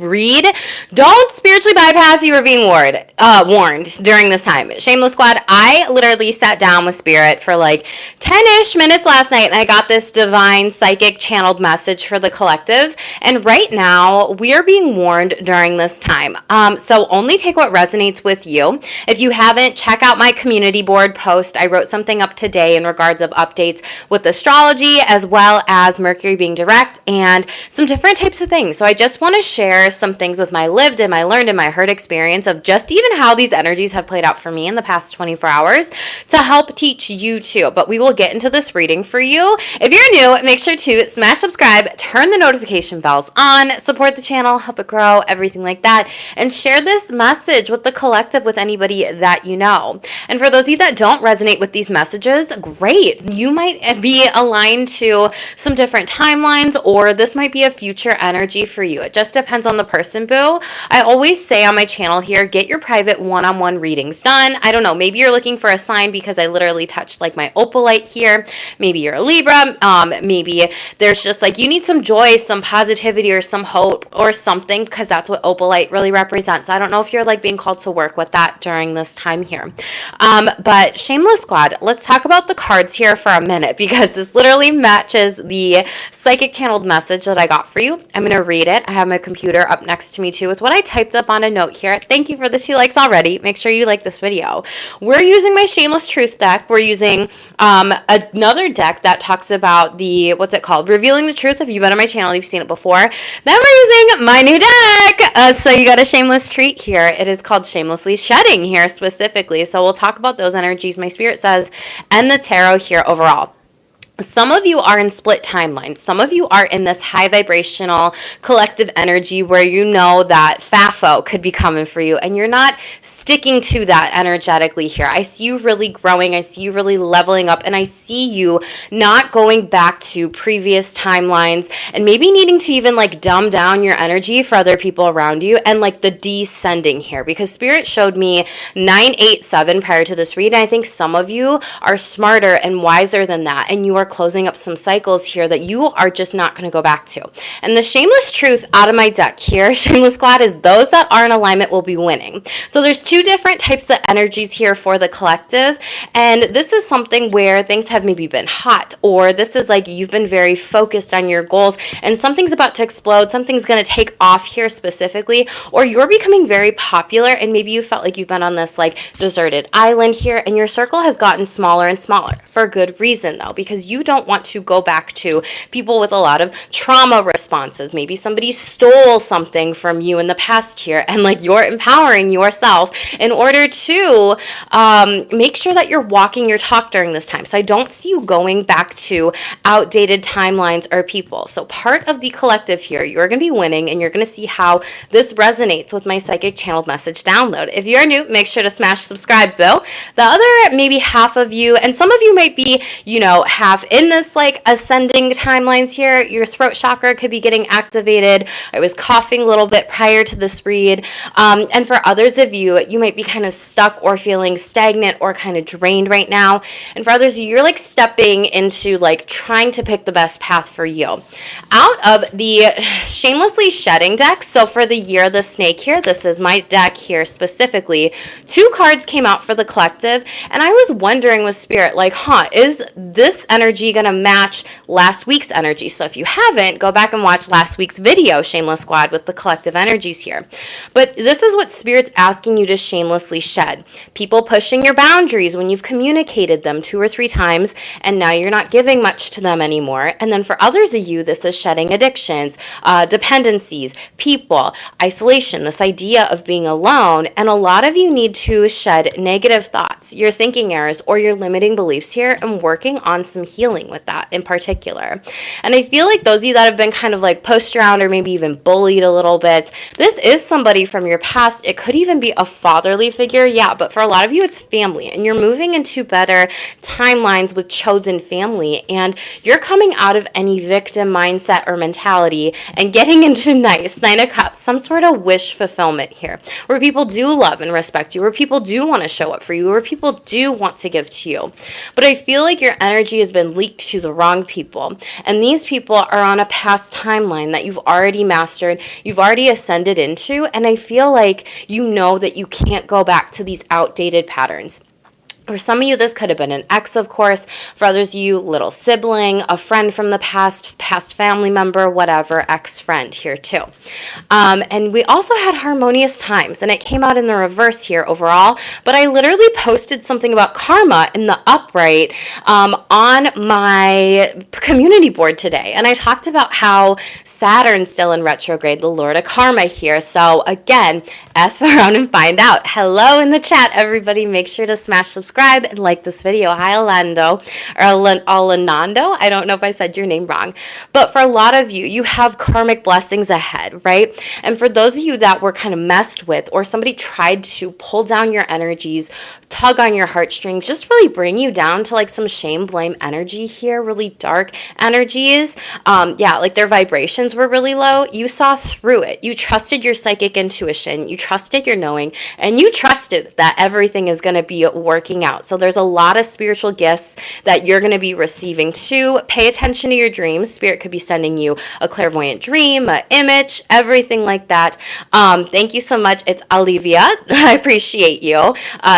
read, don't spiritually bypass. You were being warned during this time. Shameless Squad, I literally sat down with Spirit for like 10-ish minutes last night, and I got this divine psychic channeled message for the collective. And right now, we are being warned during this time. So only take what resonates with you. If you haven't, check out my community board post. I wrote something up today in regards of updates with astrology, as well as Mercury being direct and some different types of things. So I just want to share some things with my lived and my learned and my heard experience of just even how these energies have played out for me in the past 24 hours to help teach you too. But we will get into this reading for you. If you're new, make sure to smash subscribe, turn the notification bells on, support the channel, help it grow, everything like that, and share this message with the collective with anybody that you know. And for those of you that don't resonate with these messages, great. You might be aligned to some different timelines, or this might be a future energy for you. It just depends on the person, boo. I always say on my channel here, get your private one-on-one readings done. I don't know, maybe you're looking for a sign because I literally touched like my opalite here. Maybe you're a Libra. Maybe there's just like you need some joy, some positivity, or some hope or something, because that's what opalite really represents. I don't know if you're like being called to work with that during this time here. But Shameless Squad, let's talk about the cards here for a minute, because this literally matches the psychic channeled message that I got for you. I'm going to read it. I have my computer up next to me too with what I typed up on a note here. Thank you for the 2 likes already. Make sure you like this video. We're using my Shameless Truth deck. We're using another deck that talks about the, what's it called? Revealing the Truth. If you've been on my channel, you've seen it before. Then we're using my new deck. So you got a shameless treat here. It is called Shamelessly Shedding here specifically. So we'll talk about those energies, my spirit says, and the tarot here overall. Some of you are in split timelines. Some of you are in this high vibrational collective energy where you know that FAFO could be coming for you, and you're not sticking to that energetically here. I see you really growing. I see you really leveling up, and I see you not going back to previous timelines and maybe needing to even like dumb down your energy for other people around you, and like the descending here, because Spirit showed me 987 prior to this read, and I think some of you are smarter and wiser than that, and you are closing up some cycles here that you are just not going to go back to. And the Shameless Truth out of my deck here, Shameless Squad, is those that are in alignment will be winning. So there's 2 different types of energies here for the collective, and this is something where things have maybe been hot, or this is like you've been very focused on your goals and something's about to explode, something's going to take off here specifically, or you're becoming very popular and maybe you felt like you've been on this like deserted island here, and your circle has gotten smaller and smaller for good reason though, because you don't want to go back to people with a lot of trauma responses. Maybe somebody stole something from you in the past here, and like you're empowering yourself in order to make sure that you're walking your talk during this time. So I don't see you going back to outdated timelines or people. So part of the collective here, you're going to be winning, and you're going to see how this resonates with my psychic channeled message download. If you're new, make sure to smash subscribe, Bill. The other maybe half of you, and some of you might be, you know, half in this like ascending timelines here. Your throat chakra could be getting activated. I was coughing a little bit prior to this read. And for others of you, you might be kind of stuck or feeling stagnant or kind of drained right now. And for others of you, you're like stepping into like trying to pick the best path for you. Out of the Shamelessly Shedding deck, so for the Year of the Snake here, this is my deck here specifically, 2 cards came out for the collective, and I was wondering with Spirit, like, is this energy going to match last week's energy? So if you haven't, go back and watch last week's video, Shameless Squad, with the collective energies here. But this is what Spirit's asking you to shamelessly shed. People pushing your boundaries when you've communicated them 2 or 3 times, and now you're not giving much to them anymore. And then for others of you, this is shedding addictions, dependencies, people, isolation, this idea of being alone. And a lot of you need to shed negative thoughts, your thinking errors, or your limiting beliefs here, and working on some healing with that in particular. And I feel like those of you that have been kind of like pushed around or maybe even bullied a little bit, this is somebody from your past. It could even be a fatherly figure, yeah, but for a lot of you, it's family, and you're moving into better timelines with chosen family, and you're coming out of any victim mindset or mentality and getting into nice 9 of Cups, some sort of wish fulfillment here, where people do love and respect you, where people do want to show up for you, where people do want to give to you. But I feel like your energy has been leaked to the wrong people. And these people are on a past timeline that you've already mastered, you've already ascended into, and I feel like you know that you can't go back to these outdated patterns. For some of you, this could have been an ex, of course. For others of you, little sibling, a friend from the past family member, whatever, ex-friend here too. And we also had harmonious times, and it came out in the reverse here overall. But I literally posted something about karma in the upright on my community board today. And I talked about how Saturn's still in retrograde, the Lord of Karma here. So again, F around and find out. Hello in the chat, everybody. Make sure to smash subscribe and like this video. Hi, Orlando, or Alanando. I don't know if I said your name wrong. But for a lot of you, you have karmic blessings ahead, right? And for those of you that were kind of messed with, or somebody tried to pull down your energies, tug on your heartstrings, just really bring you down to like some shame, blame energy here, really dark energies. Like their vibrations were really low. You saw through it. You trusted your psychic intuition. You trusted your knowing, and you trusted that everything is going to be working out. So there's a lot of spiritual gifts that you're going to be receiving too. Pay attention to your dreams. Spirit could be sending you a clairvoyant dream, an image, everything like that. Thank you so much. It's Olivia. I appreciate you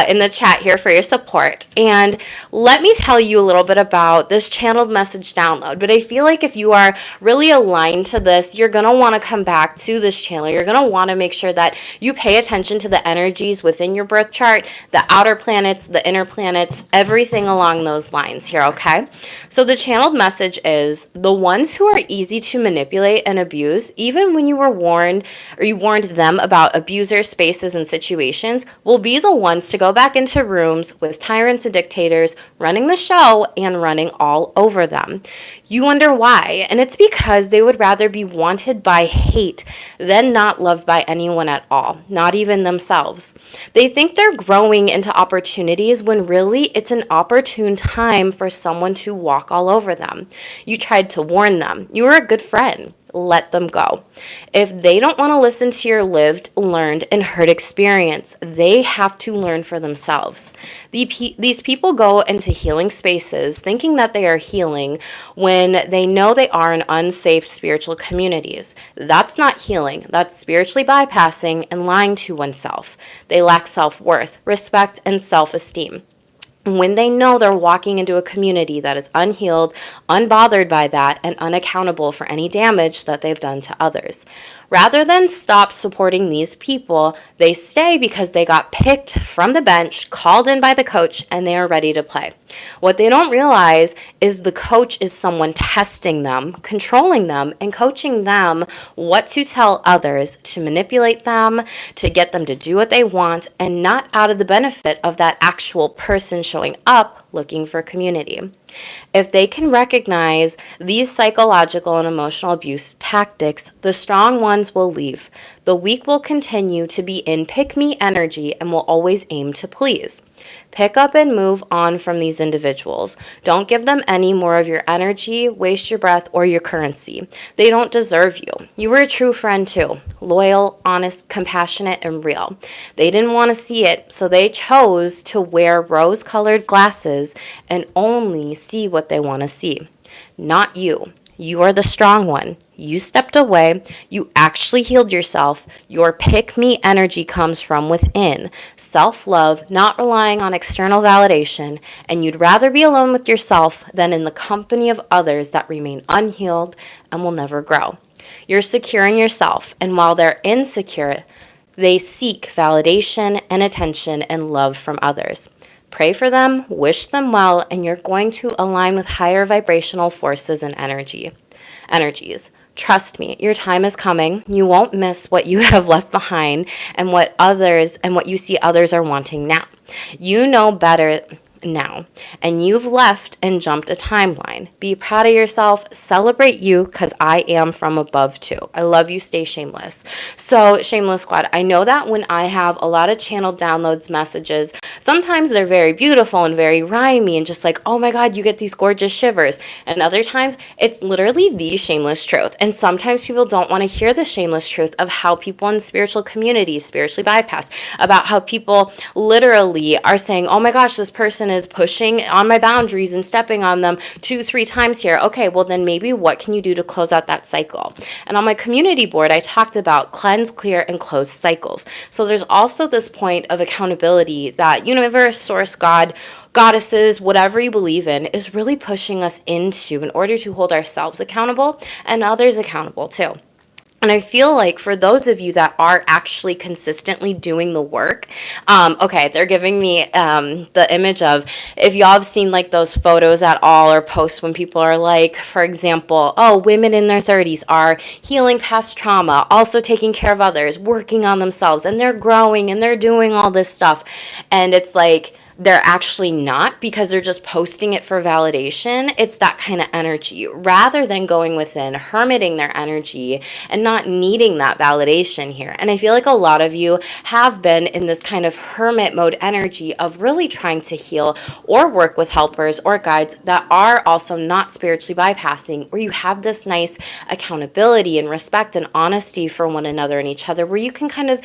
in the chat here for your support. And let me tell you a little bit about this channeled message download. But I feel like if you are really aligned to this, you're going to want to come back to this channel. You're going to want to make sure that you pay attention to the energies within your birth chart, the outer planets, the inner planets, everything along those lines here, okay? So the channeled message is the ones who are easy to manipulate and abuse, even when you were warned or you warned them about abuser spaces and situations, will be the ones to go back into rooms with tyrants and dictators running the show and running all over them. You wonder why, and it's because they would rather be wanted by hate than not loved by anyone at all, not even themselves. They think they're growing into opportunities when really it's an opportune time for someone to walk all over them. You tried to warn them. You were a good friend. Let them go. If they don't want to listen to your lived, learned, and heard experience, they have to learn for themselves. These people go into healing spaces thinking that they are healing when they know they are in unsafe spiritual communities. That's not healing. That's spiritually bypassing and lying to oneself. They lack self-worth, respect, and self-esteem. When they know they're walking into a community that is unhealed, unbothered by that, and unaccountable for any damage that they've done to others. Rather than stop supporting these people, they stay because they got picked from the bench, called in by the coach, and they are ready to play. What they don't realize is the coach is someone testing them, controlling them, and coaching them what to tell others, to manipulate them, to get them to do what they want, and not out of the benefit of that actual person showing up looking for community. If they can recognize these psychological and emotional abuse tactics, the strong ones will leave. The weak will continue to be in pick-me energy and will always aim to please. Pick up and move on from these individuals. Don't give them any more of your energy, waste your breath, or your currency. They don't deserve you. You were a true friend too. Loyal, honest, compassionate, and real. They didn't want to see it, so they chose to wear rose-colored glasses and only see what they want to see. Not you. You are the strong one. You stepped away. You actually healed yourself. Your pick-me energy comes from within. Self-love, not relying on external validation, and you'd rather be alone with yourself than in the company of others that remain unhealed and will never grow. You're secure in yourself, and while they're insecure, they seek validation and attention and love from others. Pray for them, wish them well, and you're going to align with higher vibrational forces and energies. Trust me, your time is coming. You won't miss what you have left behind and what you see others are wanting now. You know better now, and you've left and jumped a timeline. Be proud of yourself, celebrate you, because I am from above too. I love you, stay shameless. So Shameless Squad, I know that when I have a lot of channel downloads messages, sometimes they're very beautiful and very rhymey and just like, oh my God, you get these gorgeous shivers. And other times it's literally the shameless truth. And sometimes people don't want to hear the shameless truth of how people in spiritual communities spiritually bypass, about how people literally are saying, oh my gosh, this person person is pushing on my boundaries and stepping on them 2-3 times here. Okay, well then maybe what can you do to close out that cycle? And on my community board, I talked about cleanse, clear, and close cycles. So there's also this point of accountability that universe, source, God, goddesses, whatever you believe in, is really pushing us into in order to hold ourselves accountable and others accountable too. And I feel like for those of you that are actually consistently doing the work, okay, they're giving me the image of, if y'all have seen like those photos at all or posts when people are like, for example, oh, women in their 30s are healing past trauma, also taking care of others, working on themselves, and they're growing and they're doing all this stuff. And it's like, they're actually not, because they're just posting it for validation. It's that kind of energy rather than going within, hermiting their energy and not needing that validation here. And I feel like a lot of you have been in this kind of hermit mode energy of really trying to heal or work with helpers or guides that are also not spiritually bypassing, where you have this nice accountability and respect and honesty for one another and each other, where you can kind of,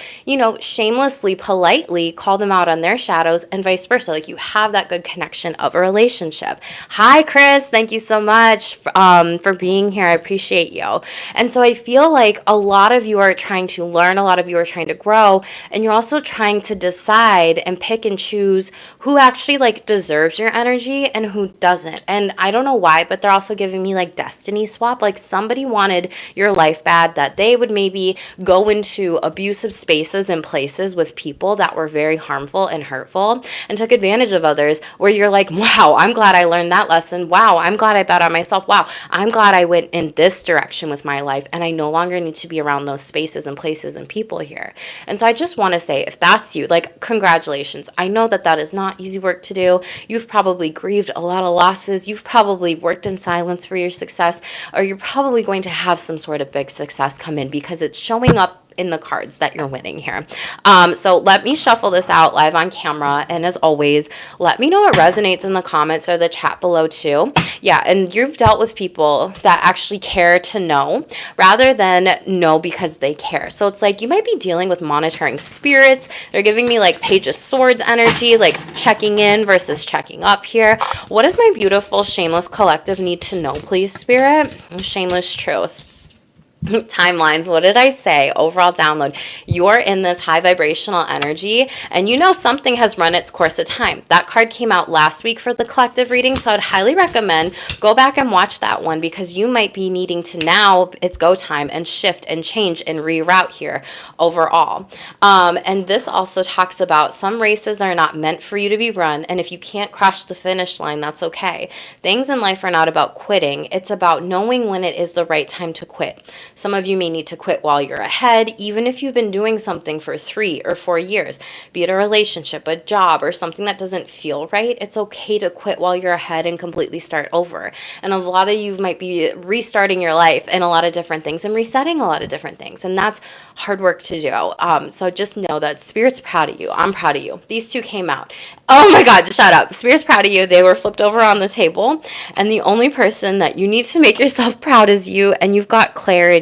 shamelessly, politely call them out on their shadows and vice versa. Like you have that good connection of a relationship. Hi, Chris. Thank you so much for being here. I appreciate you. And so I feel like a lot of you are trying to learn, a lot of you are trying to grow, and you're also trying to decide and pick and choose who actually like deserves your energy and who doesn't. And I don't know why, but they're also giving me like destiny swap. Like somebody wanted your life bad, that they would maybe go into abusive spaces and places with people that were very harmful and hurtful and took advantage of others, where you're like, wow, I'm glad I learned that lesson. Wow, I'm glad I bet on myself. Wow, I'm glad I went in this direction with my life, and I no longer need to be around those spaces and places and people here. And so I just want to say, if that's you, like, congratulations. I know that that is not easy work to do. You've probably grieved a lot of losses. You've probably worked in silence for your success, or you're probably going to have some sort of big success come in, because it's showing up in the cards that you're winning here. So let me shuffle this out live on camera. And as always, let me know what resonates in the comments or the chat below too. Yeah, and you've dealt with people that actually care to know rather than know because they care. So it's like you might be dealing with monitoring spirits. They're giving me like Page of Swords energy, like checking in versus checking up here. What does my beautiful Shameless Collective need to know, please, Spirit? Shameless Truth. Timelines. What did I say? Overall download. You're in this high vibrational energy, and something has run its course of time. That card came out last week for the collective reading, so I'd highly recommend go back and watch that one, because you might be needing to, now it's go time, and shift and change and reroute here overall. And this also talks about some races are not meant for you to be run, and if you can't cross the finish line, that's okay. Things in life are not about quitting. It's about knowing when it is the right time to quit. Some of you may need to quit while you're ahead, even if you've been doing something for 3 or 4 years, be it a relationship, a job, or something that doesn't feel right. It's okay to quit while you're ahead and completely start over. And a lot of you might be restarting your life and a lot of different things and resetting a lot of different things. And that's hard work to do. So just know that Spirit's proud of you. I'm proud of you. These two came out. Oh my God, shut up. Spirit's proud of you. They were flipped over on the table. And the only person that you need to make yourself proud is you, and you've got clarity.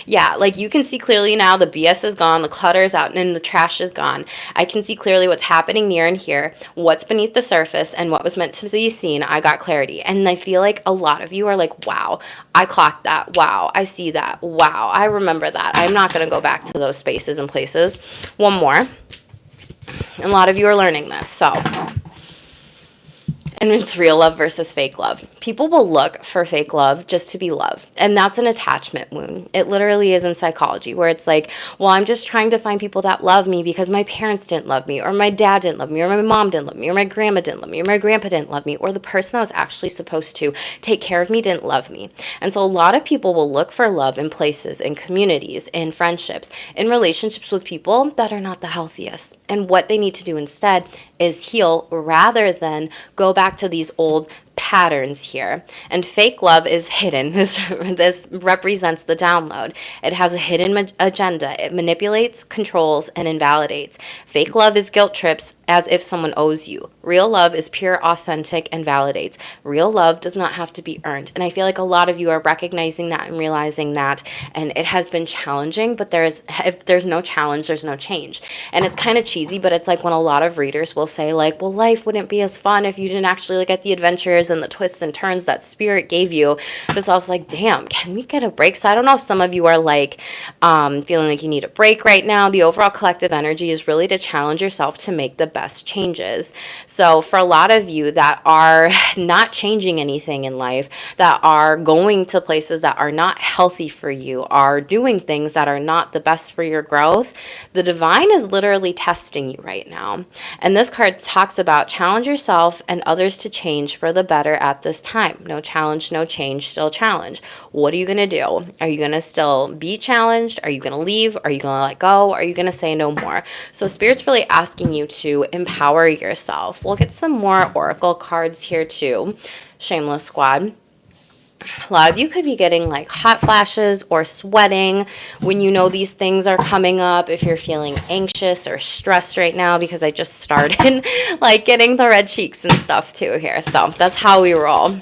Yeah, like you can see clearly now the BS is gone, the clutter is out, and the trash is gone. I can see clearly what's happening near and here, what's beneath the surface, and what was meant to be seen. I got clarity. And I feel like a lot of you are like, wow, I clocked that. Wow, I see that. Wow, I remember that. I'm not going to go back to those spaces and places. One more. And a lot of you are learning this, so. And it's real love versus fake love. People will look for fake love just to be loved. And that's an attachment wound. It literally is in psychology, where it's like, well, I'm just trying to find people that love me because my parents didn't love me, or my dad didn't love me, or my mom didn't love me, or my grandma didn't love me, or my grandpa didn't love me, or the person I was actually supposed to take care of me didn't love me. And so a lot of people will look for love in places, in communities, in friendships, in relationships with people that are not the healthiest. And what they need to do instead is heal rather than go back to these old patterns here. And fake love is hidden. This represents the download. It has a hidden agenda. It manipulates, controls, and invalidates. Fake love is guilt trips as if someone owes you, Real love is pure, authentic, and validates. Real love does not have to be earned. And I feel like a lot of you are recognizing that and realizing that. And it has been challenging, but if there's no challenge, there's no change. And it's kind of cheesy, but it's like when a lot of readers will say like, well, life wouldn't be as fun if you didn't actually look at the adventures and the twists and turns that spirit gave you. But it's also like, damn, can we get a break? So I don't know if some of you are like feeling like you need a break right now. The overall collective energy is really to challenge yourself to make the best changes. So for a lot of you that are not changing anything in life, that are going to places that are not healthy for you, are doing things that are not the best for your growth, the divine is literally testing you right now. And this card talks about challenge yourself and others to change for the better at this time. No challenge, no change, still challenge. What are you going to do? Are you going to still be challenged? Are you going to leave? Are you going to let go? Are you going to say no more? So Spirit's really asking you to empower yourself. We'll get some more oracle cards here too. Shameless Squad. A lot of you could be getting like hot flashes or sweating when you know these things are coming up. If you're feeling anxious or stressed right now, because I just started like getting the red cheeks and stuff too here. So that's how we roll.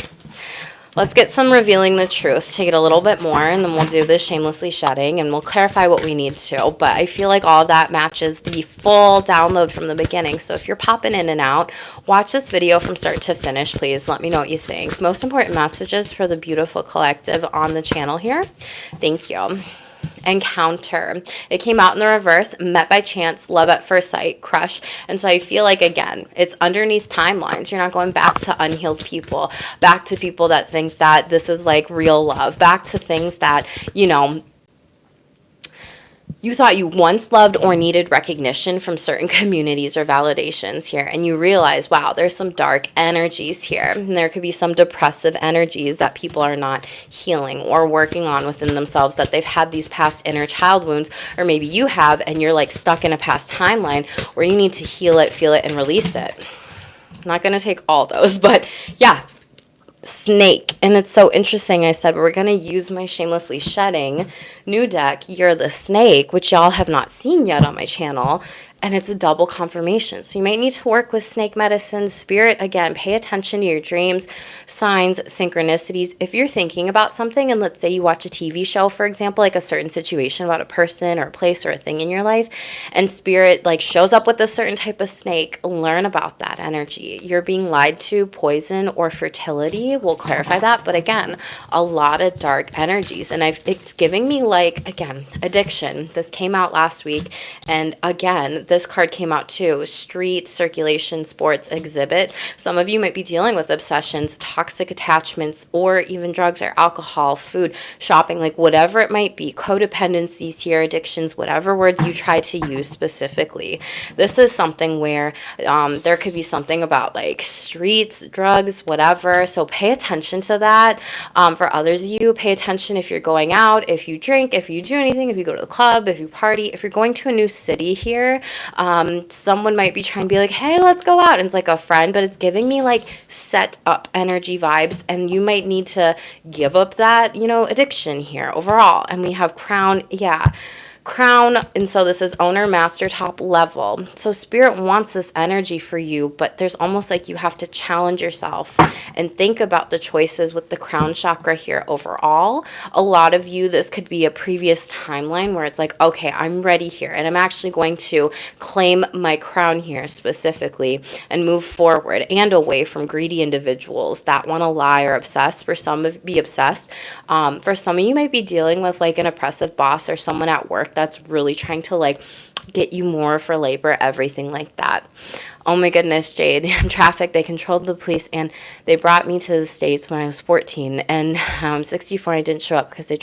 Let's get some revealing the truth, take it a little bit more, and then we'll do this shamelessly shedding, and we'll clarify what we need to. But I feel like all of that matches the full download from the beginning. So if you're popping in and out, watch this video from start to finish, please. Let me know what you think. Most important messages for the beautiful collective on the channel here. Thank you. Encounter. It came out in the reverse. Met by chance, love at first sight, crush. And so I feel like, again, it's underneath timelines. You're not going back to unhealed people, back to people that think that this is like real love, back to things that, you know, you thought you once loved or needed recognition from certain communities or validations here, and you realize, wow, there's some dark energies here. And there could be some depressive energies that people are not healing or working on within themselves, that they've had these past inner child wounds, or maybe you have, and you're like stuck in a past timeline where you need to heal it, feel it, and release it. I'm not going to take all those, but yeah. Snake. And it's so interesting. I said we're going to use my Shamelessly Shedding new deck, You're the Snake, which y'all have not seen yet on my channel. And it's a double confirmation. So you might need to work with snake medicine. Spirit, again, pay attention to your dreams, signs, synchronicities. If you're thinking about something, and let's say you watch a TV show, for example, like a certain situation about a person or a place or a thing in your life, and Spirit like shows up with a certain type of snake, learn about that energy. You're being lied to, poison, or fertility. We'll clarify that. But again, a lot of dark energies. And it's giving me like, again, addiction. This came out last week. And again, this card came out too, street circulation sports exhibit. Some of you might be dealing with obsessions, toxic attachments, or even drugs or alcohol, food, shopping, like whatever it might be, codependencies here, addictions, whatever words you try to use specifically. This is something where there could be something about like streets, drugs, whatever. So pay attention to that. For others of you, pay attention if you're going out, if you drink, if you do anything, if you go to the club, if you party, if you're going to a new city here. Someone might be trying to be like, hey, let's go out. And it's like a friend, but it's giving me like set up energy vibes. And you might need to give up that, you know, addiction here overall. And we have Crown. Yeah. Crown, and so this is owner, master, top level. So Spirit wants this energy for you, but there's almost like you have to challenge yourself and think about the choices with the crown chakra here overall. A lot of you, this could be a previous timeline where it's like, okay, I'm ready here, and I'm actually going to claim my crown here specifically and move forward and away from greedy individuals that want to lie or obsess. For some of be obsessed. For some of you might be dealing with like an oppressive boss or someone at work that's really trying to like get you more for labor, everything like that. Oh my goodness, Jade. Traffic, they controlled the police, and they brought me to the States when I was 14, and 64, I didn't show up because they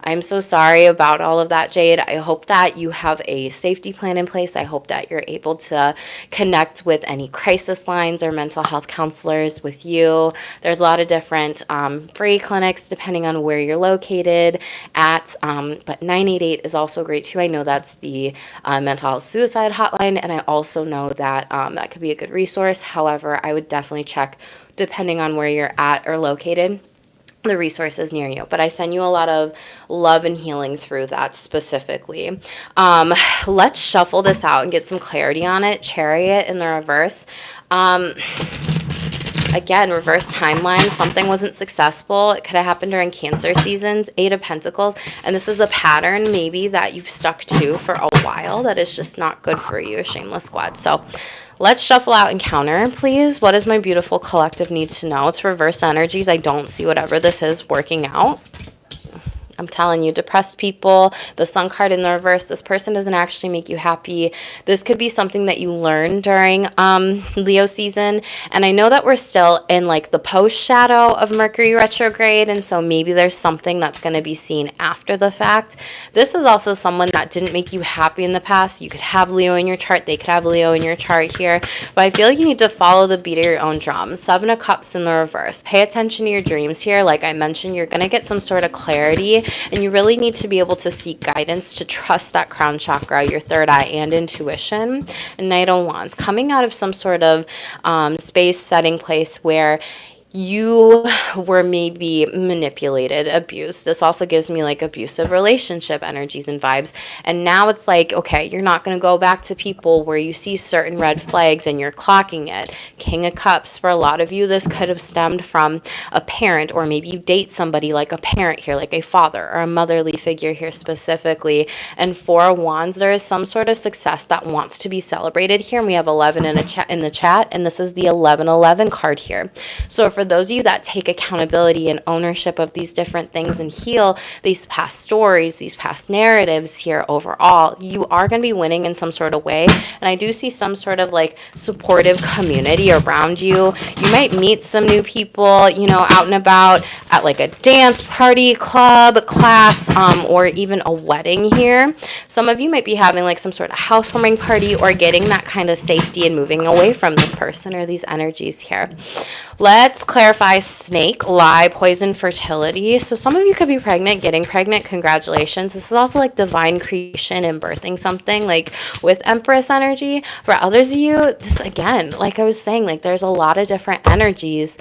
I'm so sorry about all of that, Jade. I hope that you have a safety plan in place. I hope that you're able to connect with any crisis lines or mental health counselors with you. There's a lot of different free clinics depending on where you're located at, but 988 is also great too. I know that's the mental health suicide hotline, and I also know that that could be a good resource. However, I would definitely check depending on where you're at or located. the resources near you. But I send you a lot of love and healing through that specifically. Let's shuffle this out and get some clarity on it. Chariot in the reverse. Again, reverse timeline. Something wasn't successful. It could have happened during Cancer seasons. Eight of Pentacles. And this is a pattern maybe that you've stuck to for a while that is just not good for you, Shameless Squad. So let's shuffle out and counter, please. What does my beautiful collective need to know? It's reverse energies. I don't see whatever this is working out. I'm telling you, depressed people, the Sun card in the reverse, this person doesn't actually make you happy. This could be something that you learn during Leo season. And I know that we're still in like the post shadow of Mercury retrograde. And so maybe there's something that's going to be seen after the fact. This is also someone that didn't make you happy in the past. You could have Leo in your chart. They could have Leo in your chart here. But I feel like you need to follow the beat of your own drum. Seven of Cups in the reverse. Pay attention to your dreams here. Like I mentioned, you're going to get some sort of clarity. And you really need to be able to seek guidance, to trust that crown chakra, your third eye, and intuition. And Knight of Wands, coming out of some sort of space, setting, place where you were maybe manipulated, abused. This also gives me like abusive relationship energies and vibes. And now it's like, okay, you're not going to go back to people where you see certain red flags and you're clocking it. King of Cups, for a lot of you, this could have stemmed from a parent, or maybe you date somebody like a parent here, like a father or a motherly figure here specifically. And Four of Wands, there is some sort of success that wants to be celebrated here. And we have 11 in the chat, and this is the 1111 card here. So for those of you that take accountability and ownership of these different things and heal these past stories, these past narratives here overall, you are going to be winning in some sort of way. And I do see some sort of like supportive community around you. You might meet some new people, you know, out and about at like a dance party, club, class, or even a wedding here. Some of you might be having like some sort of housewarming party or getting that kind of safety and moving away from this person or these energies here. Let's clarify snake, lie, poison, fertility. So some of you could be pregnant, getting pregnant. Congratulations. This is also like divine creation and birthing something like with Empress energy. For others of you, this again, like I was saying, like there's a lot of different energies.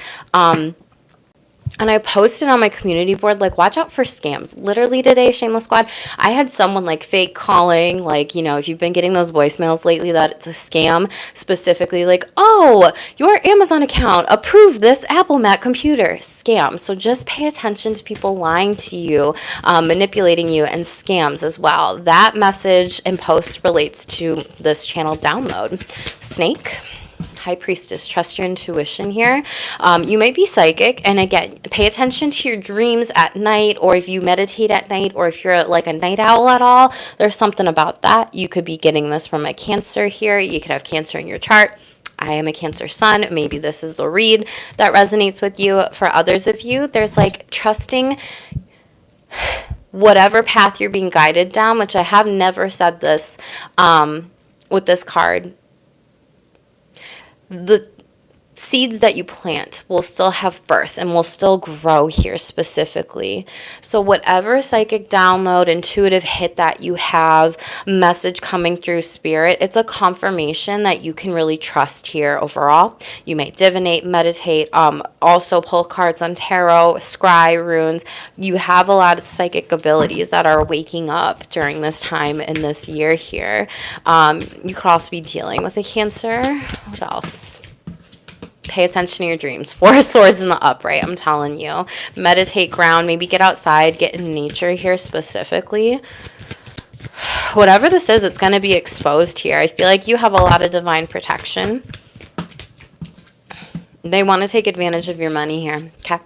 And I posted on my community board, like, watch out for scams. Literally today, Shameless Squad, I had someone, like, fake calling, like, you know, if you've been getting those voicemails lately that it's a scam, specifically, like, oh, your Amazon account approved this Apple Mac computer. Scam. So just pay attention to people lying to you, manipulating you, and scams as well. That message and post relates to this channel download. Snake. High Priestess, trust your intuition here. You might be psychic, and again, pay attention to your dreams at night, or if you meditate at night, or if you're like a night owl at all, there's something about that. You could be getting this from a Cancer here. You could have Cancer in your chart. I am a Cancer sun. Maybe this is the read that resonates with you. For others of you, there's like trusting whatever path you're being guided down, which I have never said this with this card. The seeds that you plant will still have birth and will still grow here specifically. So whatever psychic download, intuitive hit that you have, message coming through spirit, it's a confirmation that you can really trust here overall. You may divinate, meditate, also pull cards on tarot, scry, runes. You have a lot of psychic abilities that are waking up during this time in this year here. You could also be dealing with a Cancer. What else? Pay attention to your dreams. Four of Swords in the upright, I'm telling you. Meditate, ground, maybe get outside, get in nature here specifically. Whatever this is, it's going to be exposed here. I feel like you have a lot of divine protection. They want to take advantage of your money here, okay?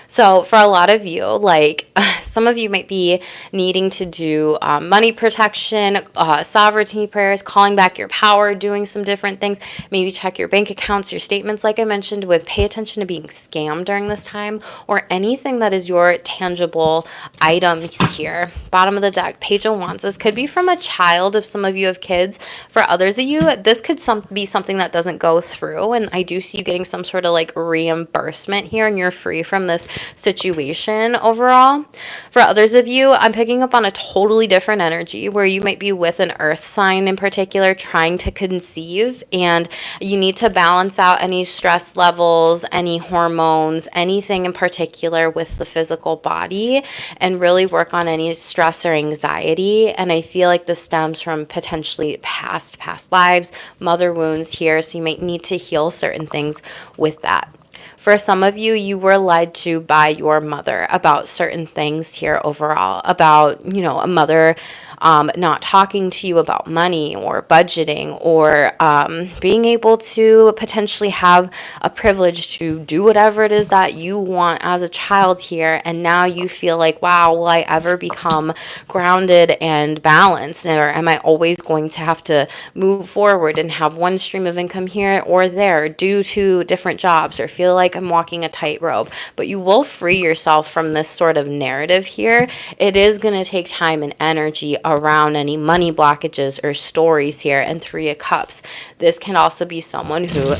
So for a lot of you, like some of you might be needing to do money protection, sovereignty prayers, calling back your power, doing some different things. Maybe check your bank accounts, your statements, like I mentioned, with pay attention to being scammed during this time, or anything that is your tangible items here. Bottom of the deck, Page of Wands. This could be from a child if some of you have kids. For others of you, this could be something that doesn't go through, and I do see you getting some sort of like reimbursement here, and you're free from from this situation overall. For others of you, I'm picking up on a totally different energy where you might be with an earth sign in particular trying to conceive, and you need to balance out any stress levels, any hormones, anything in particular with the physical body, and really work on any stress or anxiety. And I feel like this stems from potentially past lives, mother wounds here, so you might need to heal certain things with that. For some of you, you were lied to by your mother about certain things here overall, about, a mother not talking to you about money or budgeting, or being able to potentially have a privilege to do whatever it is that you want as a child here. And now you feel like, wow, will I ever become grounded and balanced? Or am I always going to have to move forward and have one stream of income here or there due to different jobs, or feel like I'm walking a tightrope? But you will free yourself from this sort of narrative here. It is going to take time and energy around any money blockages or stories here. And Three of Cups, this can also be someone who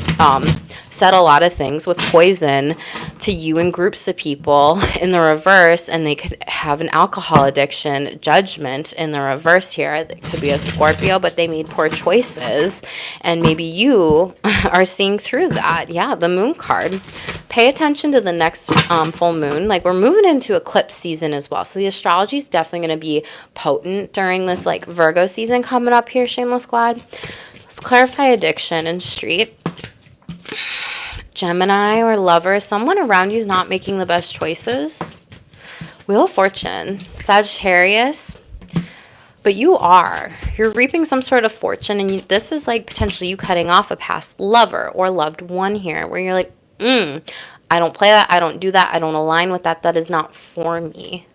said a lot of things with poison to you in groups of people in the reverse, and they could have an alcohol addiction, judgment in the reverse here. It could be a Scorpio, but they made poor choices, and maybe you are seeing through that. Yeah, the Moon card. Pay attention to the next full moon. Like, we're moving into eclipse season as well. So the astrology is definitely going to be potent during this like Virgo season coming up here, Shameless Squad. Let's clarify addiction and street. Gemini or lover, someone around you is not making the best choices. Wheel of Fortune, Sagittarius. But you're reaping some sort of fortune, and this is like potentially you cutting off a past lover or loved one here, where you're like, I don't play that, I don't do that, I don't align with that, that is not for me.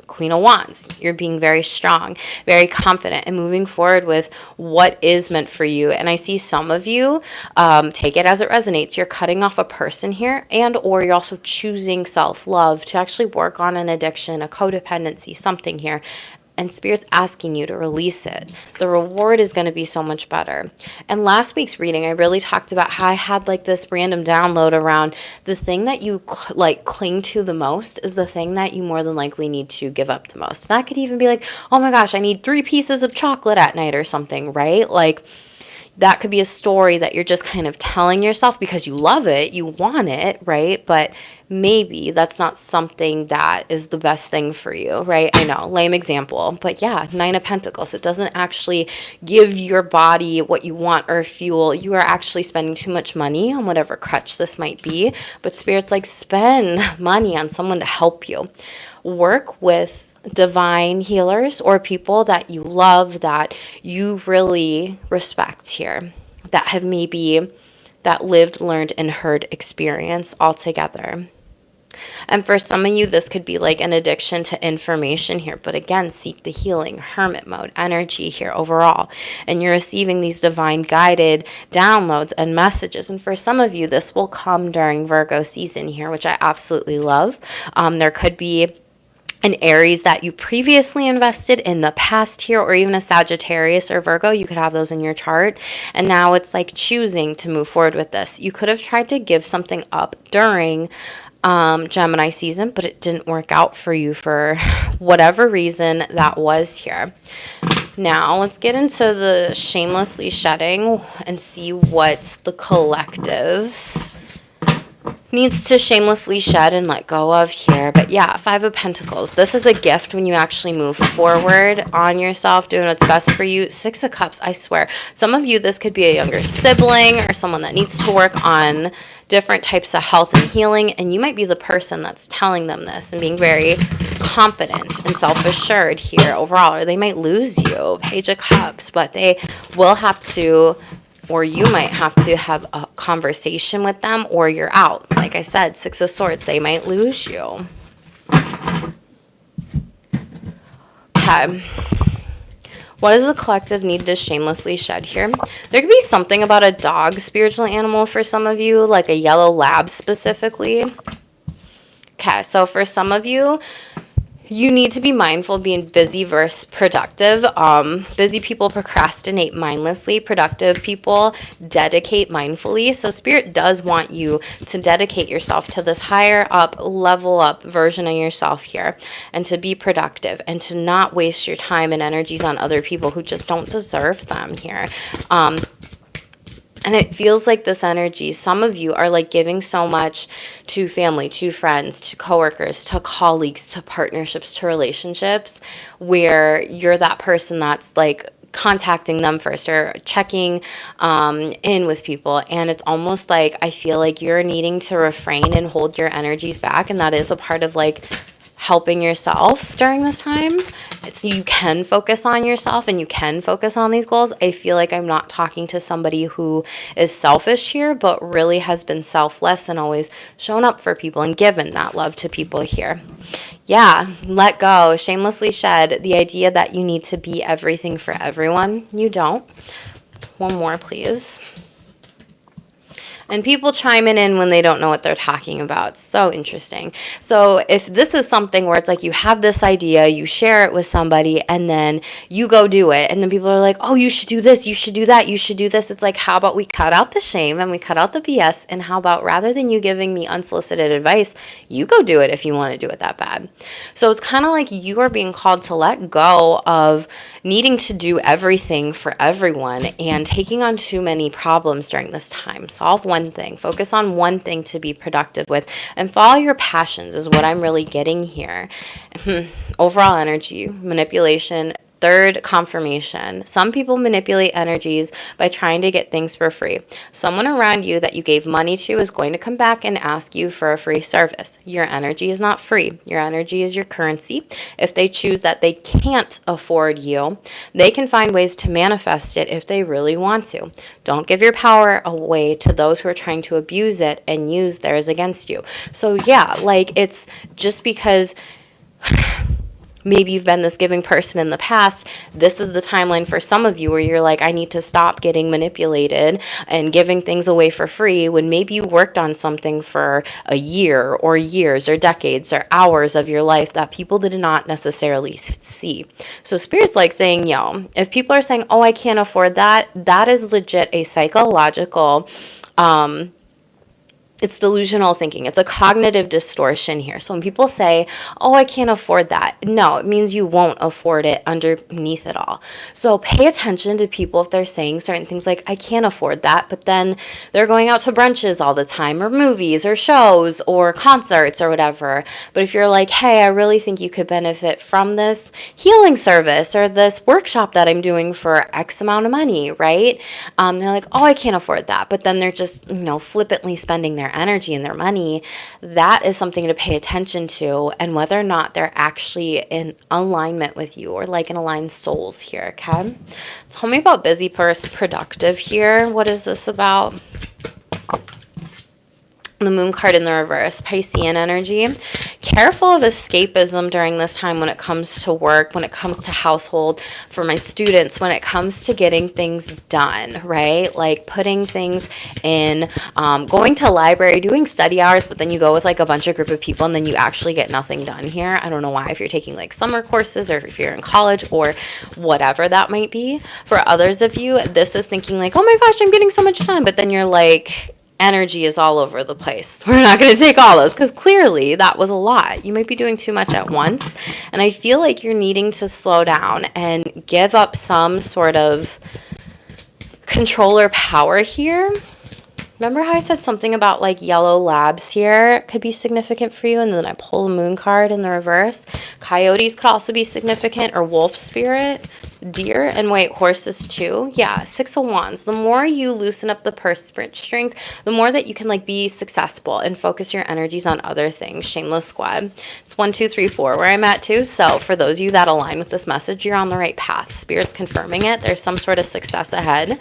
Queen of Wands, you're being very strong, very confident, and moving forward with what is meant for you. And I see some of you, take it as it resonates. You're cutting off a person here, and or you're also choosing self-love to actually work on an addiction, a codependency, something here. And Spirit's asking you to release it. The reward is going to be so much better. And last week's reading, I really talked about how I had like this random download around the thing that you cling to the most is the thing that you more than likely need to give up the most. And that could even be like, oh my gosh, I need 3 pieces of chocolate at night or something, right? Like, that could be a story that you're just kind of telling yourself because you love it, you want it, right? But maybe that's not something that is the best thing for you, right? I know, lame example, but yeah, 9 of Pentacles. It doesn't actually give your body what you want or fuel. You are actually spending too much money on whatever crutch this might be, but Spirit's like, spend money on someone to help you. Work with divine healers or people that you love, that you really respect here, that have maybe that lived, learned, and heard experience all together. And for some of you, this could be like an addiction to information here. But again, seek the healing, hermit mode energy here overall. And you're receiving these divine guided downloads and messages. And for some of you, this will come during Virgo season here, which I absolutely love. There could be an Aries that you previously invested in the past here, or even a Sagittarius or Virgo. You could have those in your chart. And now it's like choosing to move forward with this. You could have tried to give something up during Gemini season, but it didn't work out for you for whatever reason that was here. Now let's get into the shamelessly shedding and see what the collective needs to shamelessly shed and let go of here. But yeah, 5 of Pentacles. This is a gift when you actually move forward on yourself, doing what's best for you. 6 of Cups, I swear. Some of you, this could be a younger sibling or someone that needs to work on different types of health and healing. And you might be the person that's telling them this and being very confident and self-assured here overall. Or they might lose you, Page of Cups, but they will have to, or you might have to have a conversation with them, or you're out. Like I said, 6 of Swords, they might lose you. Okay. What does the collective need to shamelessly shed here? There could be something about a dog, spiritual animal for some of you, like a yellow lab specifically. Okay, so for some of you, You need to be mindful of being busy versus productive. Busy people procrastinate mindlessly. Productive people dedicate mindfully. So Spirit does want you to dedicate yourself to this higher up, level up version of yourself here, and to be productive and to not waste your time and energies on other people who just don't deserve them here. And it feels like this energy, some of you are like giving so much to family, to friends, to coworkers, to colleagues, to partnerships, to relationships, where you're that person that's like contacting them first or checking in with people. And it's almost like I feel like you're needing to refrain and hold your energies back. And that is a part of like helping yourself during this time. So you can focus on yourself and you can focus on these goals. I feel like I'm not talking to somebody who is selfish here, but really has been selfless and always shown up for people and given that love to people here. Yeah, let go. Shamelessly shed the idea that you need to be everything for everyone. You don't. One more, please. And people chiming in when they don't know what they're talking about. So interesting. So if this is something where it's like you have this idea, you share it with somebody, and then you go do it, and then people are like, oh, you should do this, you should do that, you should do this. It's like, how about we cut out the shame and we cut out the BS, and how about rather than you giving me unsolicited advice, you go do it if you want to do it that bad. So it's kind of like you are being called to let go of needing to do everything for everyone and taking on too many problems during this time. Solve one thing, focus on one thing to be productive with, and follow your passions is what I'm really getting here. Overall energy, manipulation. Third, confirmation. Some people manipulate energies by trying to get things for free. Someone around you that you gave money to is going to come back and ask you for a free service. Your energy is not free. Your energy is your currency. If they choose that they can't afford you, they can find ways to manifest it if they really want to. Don't give your power away to those who are trying to abuse it and use theirs against you. So yeah, like it's just because maybe you've been this giving person in the past. This is the timeline for some of you where you're like, I need to stop getting manipulated and giving things away for free, when maybe you worked on something for a year or years or decades or hours of your life that people did not necessarily see. So Spirit's like saying, yo, if people are saying, oh, I can't afford that, that is legit a psychological it's delusional thinking. It's a cognitive distortion here. So when people say, oh, I can't afford that, no, it means you won't afford it underneath it all. So pay attention to people if they're saying certain things like, I can't afford that, but then they're going out to brunches all the time, or movies or shows or concerts or whatever. But if you're like, hey, I really think you could benefit from this healing service or this workshop that I'm doing for X amount of money, right? They're like, oh, I can't afford that. But then they're just, flippantly spending their energy and their money. That is something to pay attention to, and whether or not they're actually in alignment with you or like in aligned souls here. Okay, tell me about busy versus productive here. What is this about? The moon card in the reverse, Piscean energy. Careful of escapism during this time when it comes to work, when it comes to household, for my students, when it comes to getting things done, right? Like putting things in, going to library, doing study hours, but then you go with like a bunch of group of people and then you actually get nothing done here. I don't know why, if you're taking like summer courses or if you're in college or whatever that might be. For others of you, this is thinking like, oh my gosh, I'm getting so much done, but then you're like, energy is all over the place. We're not going to take all those because clearly that was a lot. You might be doing too much at once. And I feel like you're needing to slow down and give up some sort of controller power here. Remember how I said something about like yellow labs here could be significant for you? And then I pull the moon card in the reverse. Coyotes could also be significant, or wolf spirit. Deer, and wait, horses too. Yeah, 6 of Wands. The more you loosen up the purse strings, the more that you can like be successful and focus your energies on other things. Shameless squad. It's 1, 2, 3, 4 where I'm at too. So for those of you that align with this message, you're on the right path. Spirit's confirming it. There's some sort of success ahead,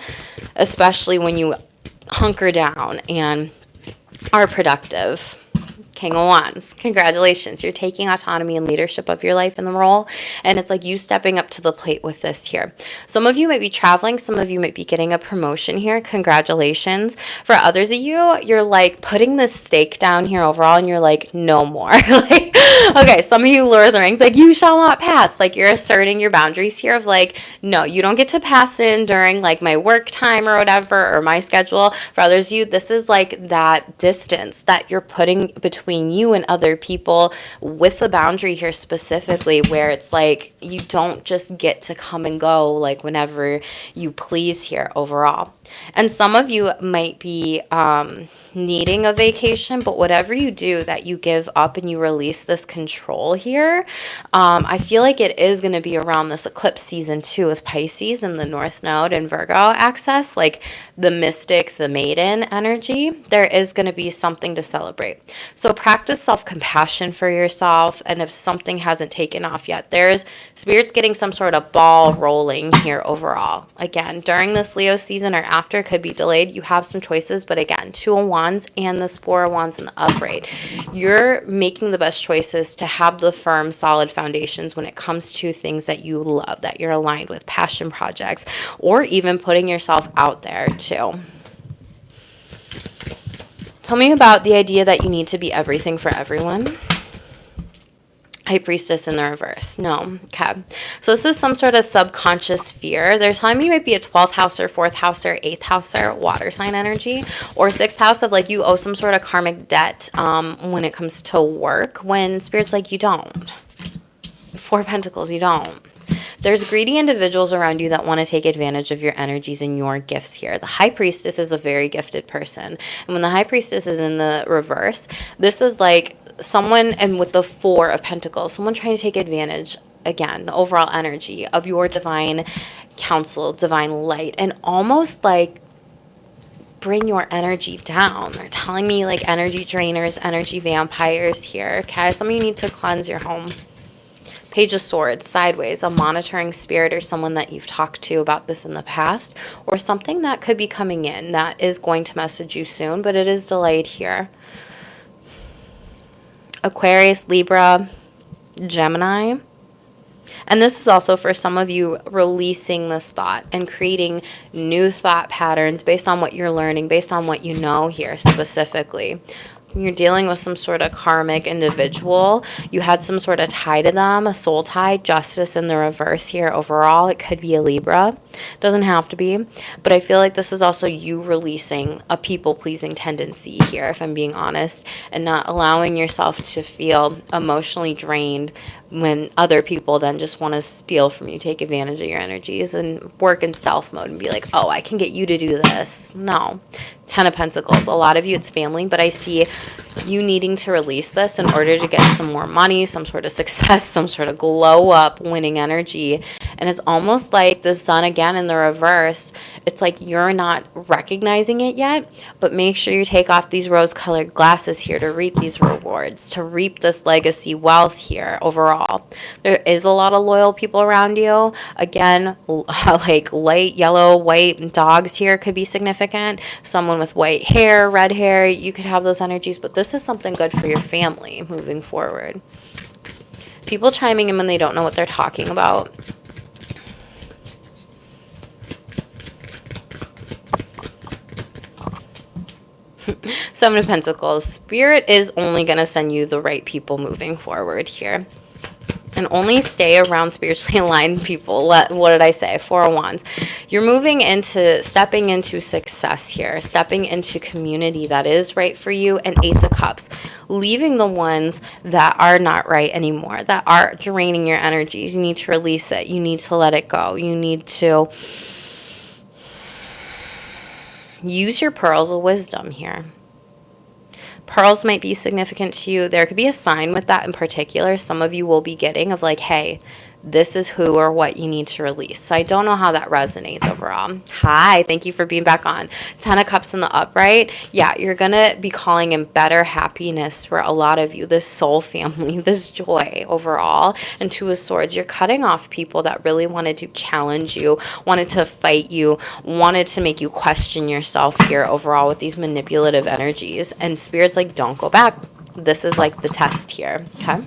especially when you hunker down and are productive. King of Wands. Congratulations. You're taking autonomy and leadership of your life in the role. And it's like you stepping up to the plate with this here. Some of you might be traveling. Some of you might be getting a promotion here. Congratulations. For others of you, you're like putting this stake down here overall and you're like, no more. Like, okay, some of you Lord of the Rings, like, you shall not pass. Like, you're asserting your boundaries here of like, no, you don't get to pass in during like my work time or whatever, or my schedule. For others of you, this is like that distance that you're putting between you and other people with the boundary here specifically, where it's like you don't just get to come and go like whenever you please here overall. And some of you might be needing a vacation, but whatever you do, that you give up and you release this control here, I feel like it is going to be around this eclipse season too, with Pisces and the North Node and Virgo access, like the mystic, the maiden energy. There is going to be something to celebrate. So practice self-compassion for yourself. And if something hasn't taken off yet, there's Spirit's getting some sort of ball rolling here overall. Again, during this Leo season or after, could be delayed. You have some choices, but again, Two of Wands and this Four of Wands in the upright. You're making the best choices to have the firm, solid foundations when it comes to things that you love, that you're aligned with, passion projects, or even putting yourself out there too. Tell me about the idea that you need to be everything for everyone. High Priestess in the reverse. No. Okay. So this is some sort of subconscious fear. There's time you might be a 12th house or 4th house or 8th house or water sign energy, or 6th house of like you owe some sort of karmic debt when it comes to work, when Spirit's like you don't. 4 of Pentacles, you don't. There's greedy individuals around you that want to take advantage of your energies and your gifts here. The High Priestess is a very gifted person. And when the High Priestess is in the reverse, this is like someone, and with the 4 of Pentacles, someone trying to take advantage, again, the overall energy of your divine counsel, divine light, and almost like bring your energy down. They're telling me like energy drainers, energy vampires here. Okay, some of you need to cleanse your home. Page of Swords, sideways, a monitoring spirit or someone that you've talked to about this in the past, or something that could be coming in that is going to message you soon, but it is delayed here. Aquarius, Libra, Gemini. And this is also for some of you releasing this thought and creating new thought patterns based on what you're learning, based on what you know here specifically. You're dealing with some sort of karmic individual. You had some sort of tie to them, a soul tie, justice in the reverse here overall. It could be a Libra. Doesn't have to be. But I feel like this is also you releasing a people-pleasing tendency here, if I'm being honest, and not allowing yourself to feel emotionally drained when other people then just want to steal from you, take advantage of your energies, and work in stealth mode and be like, oh, I can get you to do this. No. 10 of Pentacles. A lot of you, it's family, but I see you needing to release this in order to get some more money, some sort of success, some sort of glow up, winning energy. And it's almost like the Sun again in the reverse. It's like you're not recognizing it yet, but make sure you take off these rose-colored glasses here to reap these rewards, to reap this legacy wealth here overall. There is a lot of loyal people around you. Again, like light yellow, white dogs here could be significant. Someone with white hair, red hair, you could have those energies, but this is something good for your family moving forward. People chiming in when they don't know what they're talking about. Seven of Pentacles. Spirit is only going to send you the right people moving forward here. And only stay around spiritually aligned people. What did I say? 4 of Wands. You're moving into, stepping into success here. Stepping into community that is right for you. And Ace of Cups. Leaving the ones that are not right anymore. That are draining your energies. You need to release it. You need to let it go. You need to use your pearls of wisdom here. Pearls might be significant to you. There could be a sign with that in particular. Some of you will be getting of like, hey, this is who or what you need to release. So I don't know how that resonates overall. Hi, thank you for being back on. 10 of Cups in the upright. Yeah, you're going to be calling in better happiness for a lot of you. This soul family, this joy overall. And 2 of Swords, you're cutting off people that really wanted to challenge you, wanted to fight you, wanted to make you question yourself here overall with these manipulative energies. And Spirit's like, don't go back. This is like the test here, okay?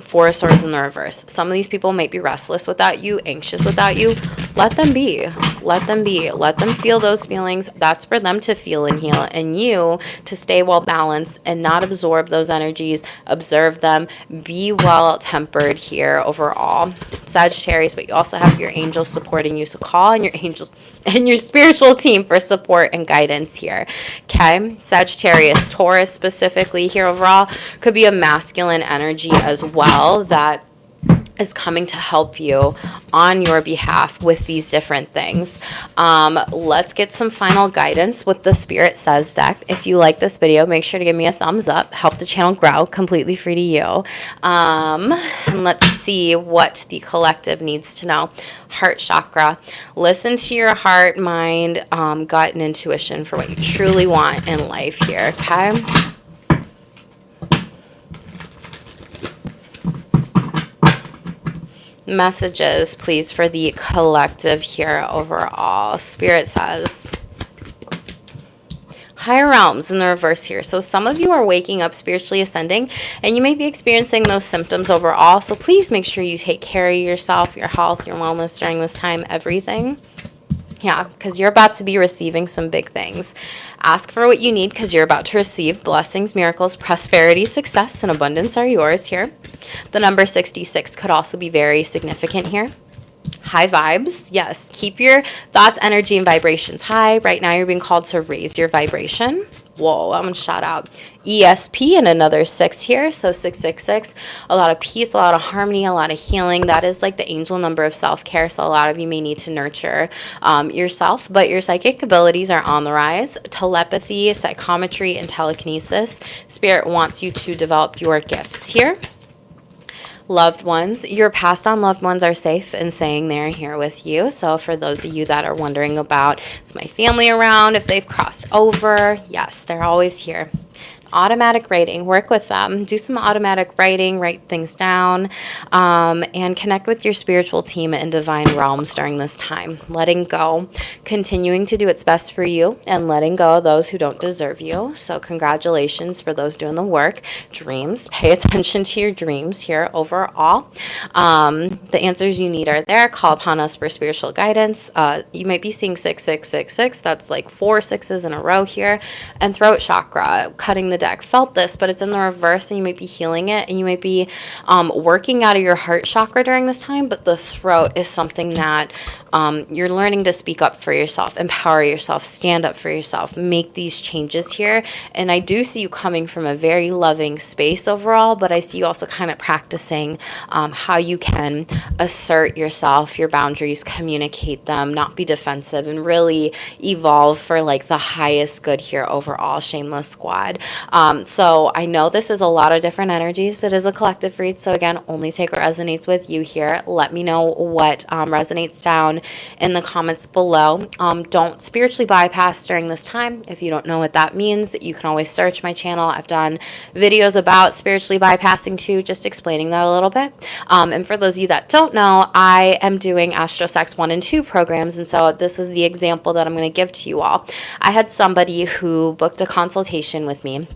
Four of Swords in the reverse. Some of these people might be restless without you, anxious without you. Let them be. Let them be. Let them feel those feelings. That's for them to feel and heal, and you to stay well balanced and not absorb those energies. Observe them. Be well tempered here overall, Sagittarius. But you also have your angels supporting you, so call on your angels and your spiritual team for support and guidance here. Okay, Sagittarius, Taurus specifically here overall could be a masculine energy as well that is coming to help you on your behalf with these different things. Let's get some final guidance with the Spirit Says deck. If you like this video, make sure to give me a thumbs up. Help the channel grow. Completely free to you. And let's see what the collective needs to know. Heart chakra. Listen to your heart, mind, gut, and intuition for what you truly want in life here, okay? Messages, please, for the collective here overall. Spirit says higher realms in the reverse here. So some of you are waking up spiritually ascending, and you may be experiencing those symptoms overall. So please make sure you take care of yourself, your health, your wellness during this time, everything. Yeah, because you're about to be receiving some big things. Ask for what you need because you're about to receive blessings, miracles, prosperity, success, and abundance are yours here. The number 66 could also be very significant here. High vibes. Yes, keep your thoughts, energy, and vibrations high. Right now, you're being called to raise your vibration. Whoa, I'm going to shout out ESP and another 6 here. So 666, a lot of peace, a lot of harmony, a lot of healing. That is like the angel number of self-care. So a lot of you may need to nurture yourself, but your psychic abilities are on the rise. Telepathy, psychometry, and telekinesis. Spirit wants you to develop your gifts here. Loved ones, your passed on loved ones are safe and saying they're here with you. So for those of you that are wondering about, is my family around, if they've crossed over, yes, they're always here. Automatic writing, work with them, do some automatic writing, write things down, and connect with your spiritual team in divine realms during this time. Letting go, continuing to do what's best for you, and letting go of those who don't deserve you. So congratulations for those doing the work. Dreams, pay attention to your dreams here overall. The answers you need are there. Call upon us for spiritual guidance. You might be seeing 6666. That's like 4 6s in a row here. And throat chakra, cutting the deck. Felt this, but it's in the reverse, and you might be healing it, and you might be working out of your heart chakra during this time, but the throat is something that you're learning to speak up for yourself, empower yourself, stand up for yourself, make these changes here. And I do see you coming from a very loving space overall, but I see you also kind of practicing how you can assert yourself, your boundaries, communicate them, not be defensive, and really evolve for like the highest good here overall, Shameless Squad. So I know this is a lot of different energies. It is a collective read. So again, only take what resonates with you here. Let me know what resonates down in the comments below. Don't spiritually bypass during this time. If you don't know what that means, you can always search my channel. I've done videos about spiritually bypassing too, just explaining that a little bit. And for those of you that don't know, I am doing Astro Sex 1 and 2 programs. And so this is the example that I'm going to give to you all. I had somebody who booked a consultation with me,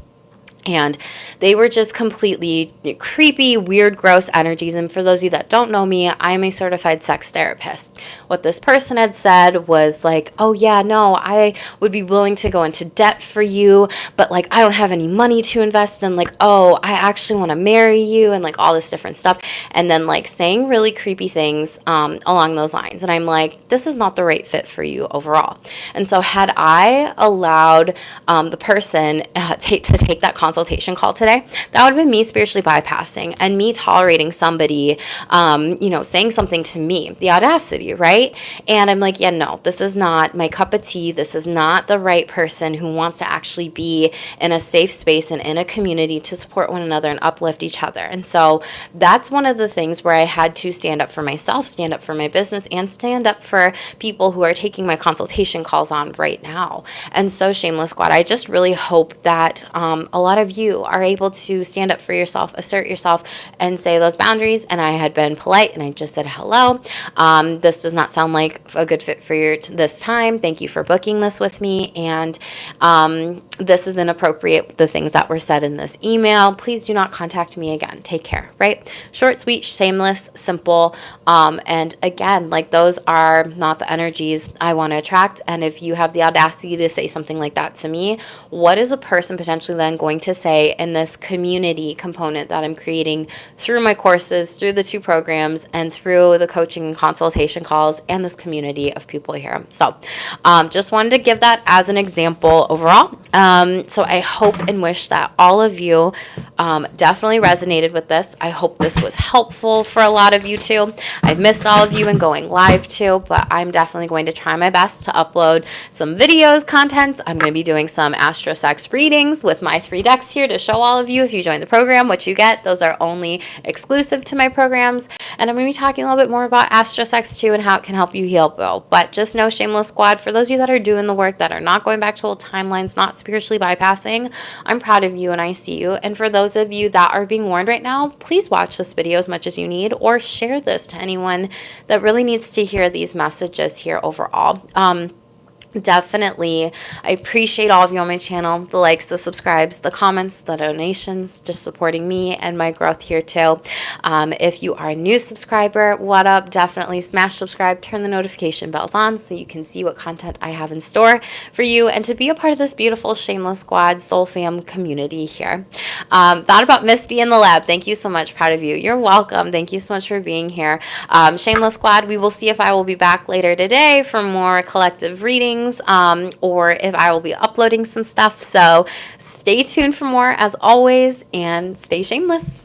and they were just completely creepy, weird, gross energies. And for those of you that don't know me, I'm a certified sex therapist. What this person had said was like, oh yeah, no, I would be willing to go into debt for you, but like I don't have any money to invest in. Like, oh, I actually want to marry you, and like all this different stuff. And then like saying really creepy things along those lines. And I'm like, this is not the right fit for you overall. And so had I allowed the person to take that consultation call today, that would have been me spiritually bypassing and me tolerating somebody, saying something to me, the audacity, right? And I'm like, yeah, no, this is not my cup of tea. This is not the right person who wants to actually be in a safe space and in a community to support one another and uplift each other. And so that's one of the things where I had to stand up for myself, stand up for my business, and stand up for people who are taking my consultation calls on right now. And so Shameless Squad, I just really hope that a lot of of you are able to stand up for yourself, assert yourself, and say those boundaries. And I had been polite and I just said, hello, this does not sound like a good fit for your this time. Thank you for booking this with me. And this is inappropriate, the things that were said in this email. Please do not contact me again. Take care, right? Short, sweet, shameless, simple. And again, like those are not the energies I want to attract. And if you have the audacity to say something like that to me, what is a person potentially then going to say in this community component that I'm creating through my courses, through the 2 programs, and through the coaching and consultation calls and this community of people here? So just wanted to give that as an example overall. So I hope and wish that all of you definitely resonated with this. I hope this was helpful for a lot of you too. I've missed all of you and going live too, but I'm definitely going to try my best to upload some videos, content. I'm going to be doing some Astro Sex readings with my 3 decks here to show all of you, if you join the program, what you get. Those are only exclusive to my programs. And I'm going to be talking a little bit more about Astro Sex too and how it can help you heal, bro. But just know, Shameless Squad, for those of you that are doing the work, that are not going back to old timelines, not spiritually bypassing, I'm proud of you and I see you. And for those of you that are being warned right now, please watch this video as much as you need, or share this to anyone that really needs to hear these messages here overall. Definitely, I appreciate all of you on my channel, the likes, the subscribes, the comments, the donations, just supporting me and my growth here too. If you are a new subscriber, what up? Definitely smash subscribe, turn the notification bells on so you can see what content I have in store for you and to be a part of this beautiful Shameless Squad Soul Fam community here. Thought about Misty in the lab. Thank you so much. Proud of you. You're welcome. Thank you so much for being here. Shameless Squad, we will see if I will be back later today for more collective readings, or if I will be uploading some stuff. So stay tuned for more as always, and stay shameless.